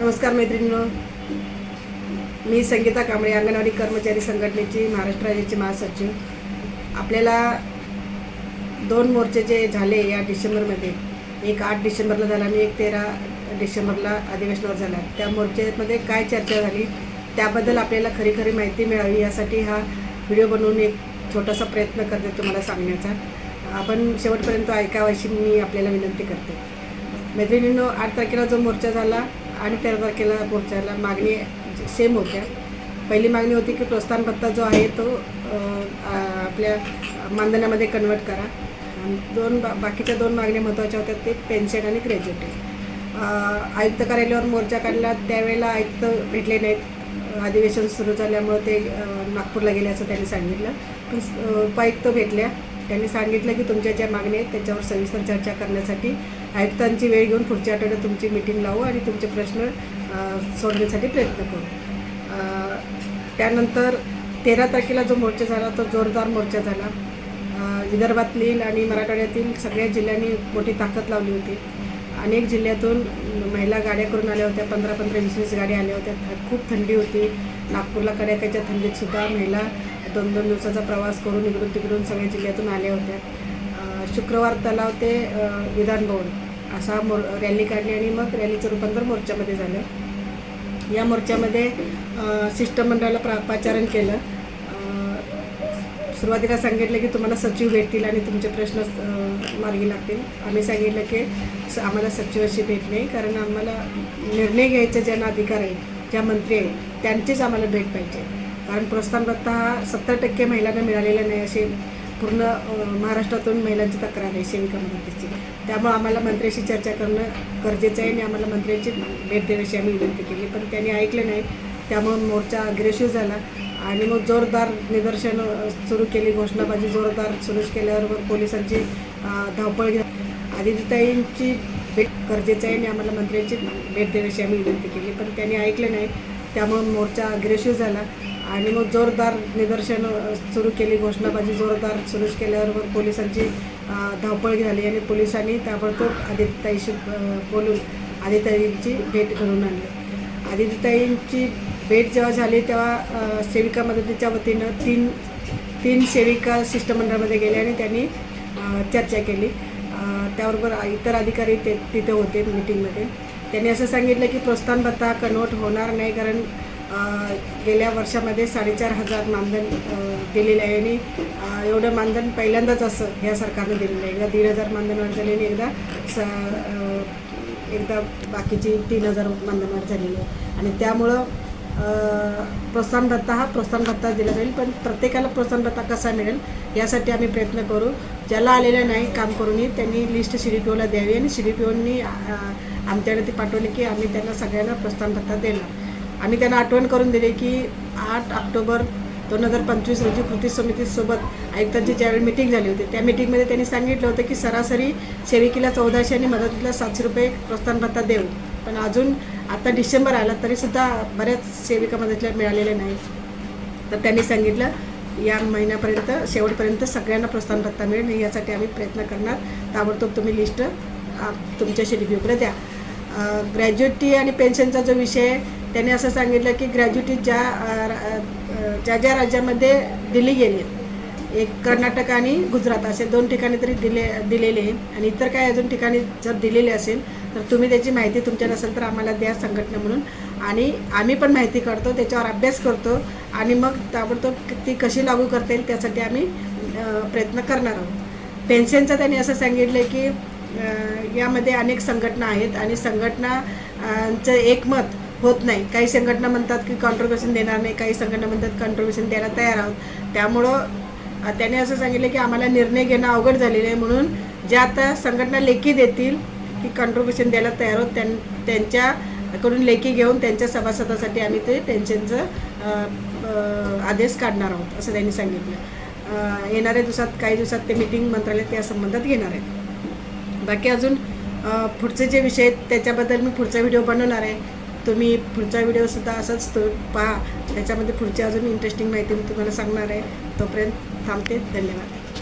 नमस्कार मैत्रिणींनो, मी संगीता कांबळे, अंगणवाडी कर्मचारी संघटनेची महाराष्ट्र राज्याची महासचिव. आपल्याला 2 मोर्चे जे झाले या डिसेंबरमध्ये, एक 8 डिसेंबरला झाला आणि एक 13 डिसेंबरला अधिवेशनावर झाला. त्या मोर्चेमध्ये काय चर्चा झाली त्याबद्दल आपल्याला खरी माहिती मिळावी यासाठी हा व्हिडिओ बनवून एक छोटासा प्रयत्न करते तुम्हाला सांगण्याचा. आपण शेवटपर्यंत ऐकावं अशी मी आपल्याला विनंती करते. मैत्रिणींनो, 8 तारखेला जो मोर्चा झाला आणि 13 तारखेला मोर्चाला मागणी सेम होत्या. पहिली मागणी होती की प्रोत्साहन भत्ता जो आहे तो आपल्या मानधनामध्ये कन्वर्ट करा. बाकीच्या 2 मागण्या महत्त्वाच्या होत्या, ते पेन्शन आणि ग्रॅज्युएटी. आयुक्त कार्यालयावर मोर्चा काढला, त्यावेळेला आयुक्त भेटले नाहीत. अधिवेशन सुरू झाल्यामुळं ते नागपूरला गेले असं त्यांनी सांगितलं. पण उपायुक्त भेटल्या, त्यांनी सांगितलं की तुमच्या ज्या मागण्या आहेत त्याच्यावर सविस्तर चर्चा करण्यासाठी आयुक्तांची वेळ घेऊन पुढच्या आठवड्यात तुमची मीटिंग लावू आणि तुमचे प्रश्न सोडवण्यासाठी प्रयत्न करू. त्यानंतर 13 तारखेला जो मोर्चा झाला तो जोरदार मोर्चा झाला. विदर्भातील आणि मराठवाड्यातील सगळ्या जिल्ह्यांनी मोठी ताकद लावली होती. अनेक जिल्ह्यातून महिला गाड्या करून आल्या होत्या. 15-15, 20-20 गाड्या आल्या होत्या. खूप थंडी होती. नागपूरला कडाक्याच्या थंडीतसुद्धा महिला 2-2 दिवसाचा प्रवास करून इकडून तिकडून सगळ्या जिल्ह्यातून आल्या होत्या. शुक्रवार तलाव ते विधान भवन असा रॅली काढली आणि मग रॅलीचं रूपांतर मोर्चामध्ये झालं. या मोर्चामध्ये शिष्टमंडळाला पाचारण केलं. सुरुवातीला सांगितलं की तुम्हाला सचिव भेटतील आणि तुमचे प्रश्न मार्गी लागतील. आम्ही सांगितलं की आम्हाला सचिवाशी भेट नाही, कारण आम्हाला निर्णय घ्यायचा ज्यांना अधिकार आहे, ज्या मंत्री आहेत त्यांचीच आम्हाला भेट पाहिजे. कारण प्रोत्साहन भत्ता हा 70% महिलांना मिळालेला नाही असे पूर्ण महाराष्ट्रातून महिलांची तक्रार आहे सेविका मदतीची. त्यामुळे आम्हाला मंत्र्याशी चर्चा करणं गरजेचं आहे आणि आम्हाला मंत्र्यांची भेट देण्याची आम्ही विनंती केली, पण त्यांनी ऐकलं नाही. त्यामुळे मोर्चा अग्रेसिव्ह झाला आणि मग जोरदार निदर्शनं सुरू केली. घोषणाबाजी जोरदार सुरू केल्यावर पोलिसांची धावपळ घेत आदितीताईंची भेट गरजेचं आहे आणि आम्हाला मंत्र्यांची भेट देण्याची आम्ही विनंती केली, पण त्यांनी ऐकलं नाही. त्यामुळे मोर्चा अग्रेसिव्ह झाला आणि मग जोरदार निदर्शनं सुरू केली. घोषणाबाजी जोरदार सुरू केल्यावर पोलिसांची धावपळ झाली आणि पोलिसांनी ताबडतोब आदितीताईशी बोलून आदितीताईंची भेट घडवून आणली. आदितीताईंची भेट जेव्हा झाली तेव्हा सेविका मदतीच्या वतीनं तीन सेविका शिष्टमंडळामध्ये गेल्या आणि त्यांनी चर्चा केली. त्याबरोबर इतर अधिकारी तिथे होते मीटिंगमध्ये. त्यांनी असं सांगितलं की प्रोत्साहन भत्ता कन्वर्ट होणार नाही, कारण गेल्या वर्षामध्ये 4,500 मानधन दिलेलं आहे आणि एवढं मानधन पहिल्यांदाच असं ह्या सरकारनं दिलेलं आहे. एकदा 1,500 मानधन वाढ झालेली, एकदा बाकीची 3,000 मानधन वाढ झालेली आहे. आणि त्यामुळं प्रोत्साहन भत्ता दिला जाईल, पण प्रत्येकाला प्रोत्साहन भत्ता कसा मिळेल यासाठी आम्ही प्रयत्न करू. ज्याला आलेलं नाही काम करूनही त्यांनी लिस्ट CDPOला द्यावी आणि CDPOनी आमच्याकडे ती पाठवली की आम्ही त्यांना सगळ्यांना प्रोत्साहन भत्ता देणार. आम्ही त्यांना आठवण करून दिली की 8 ऑक्टोबर 2025 रोजी कृती समितीसोबत आयुक्तांची ज्यावेळी मीटिंग झाली होती त्या मीटिंगमध्ये त्यांनी सांगितलं होतं की सरासरी सेविकेला 1400 आणि मदतीला 700 रुपये प्रोत्साहन भत्ता देऊ. पण अजून आता डिसेंबर आला तरीसुद्धा बऱ्याच सेविका मदतीला मिळालेल्या नाही. तर त्यांनी सांगितलं या महिन्यापर्यंत शेवटपर्यंत सगळ्यांना प्रोत्साहन भत्ता मिळेल, यासाठी आम्ही प्रयत्न करणार. ताबडतोब तुम्ही लिस्ट तुमच्या CDPOकडे द्या. ग्रॅज्युएटी आणि पेन्शनचा जो विषय आहे त्यांनी असं सांगितलं की ग्रॅज्युएटी ज्या राज्यामध्ये दिली गेली, एक कर्नाटक आणि गुजरात असे 2 ठिकाणी तरी दिलेले आहे आणि इतर काही अजून ठिकाणी जर दिलेले असेल तर तुम्ही त्याची माहिती तुमच्या नसेल तर आम्हाला द्या संघटना म्हणून, आणि आम्ही पण माहिती काढतो, त्याच्यावर अभ्यास करतो आणि मग ताबडतोब ती कशी लागू करता येईल त्यासाठी आम्ही प्रयत्न करणार आहोत. पेन्शनचं त्यांनी असं सांगितलं की यामध्ये अनेक संघटना आहेत आणि संघटनांचं एकमत होत नाही. काही संघटना म्हणतात की कॉन्ट्रिब्युशन देणार नाही, काही संघटना म्हणतात कॉन्ट्रिब्युशन द्यायला तयार आहोत. त्यामुळं त्याने असं सांगितलं की आम्हाला निर्णय घेणं अवघड झालेलं आहे, म्हणून ज्या आता संघटना लेखी देतील की कॉन्ट्रिब्युशन द्यायला तयार आहोत त्यांच्याकडून लेखी घेऊन त्यांच्या सभासदासाठी आम्ही ते पेन्शनचं आदेश काढणार आहोत असं त्यांनी सांगितलं. येणाऱ्या काही दिवसात ते मीटिंग मंत्रालयात त्या संबंधात घेणार आहेत. बाकी अजून पुढचे जे विषय आहेत त्याच्याबद्दल मी पुढचा व्हिडिओ बनवणार आहे. तुम्ही पुढचा व्हिडिओसुद्धा असंच पहा, त्याच्यामध्ये पुढची अजून इंटरेस्टिंग माहिती मी तुम्हाला सांगणार आहे. तोपर्यंत थांबते. धन्यवाद.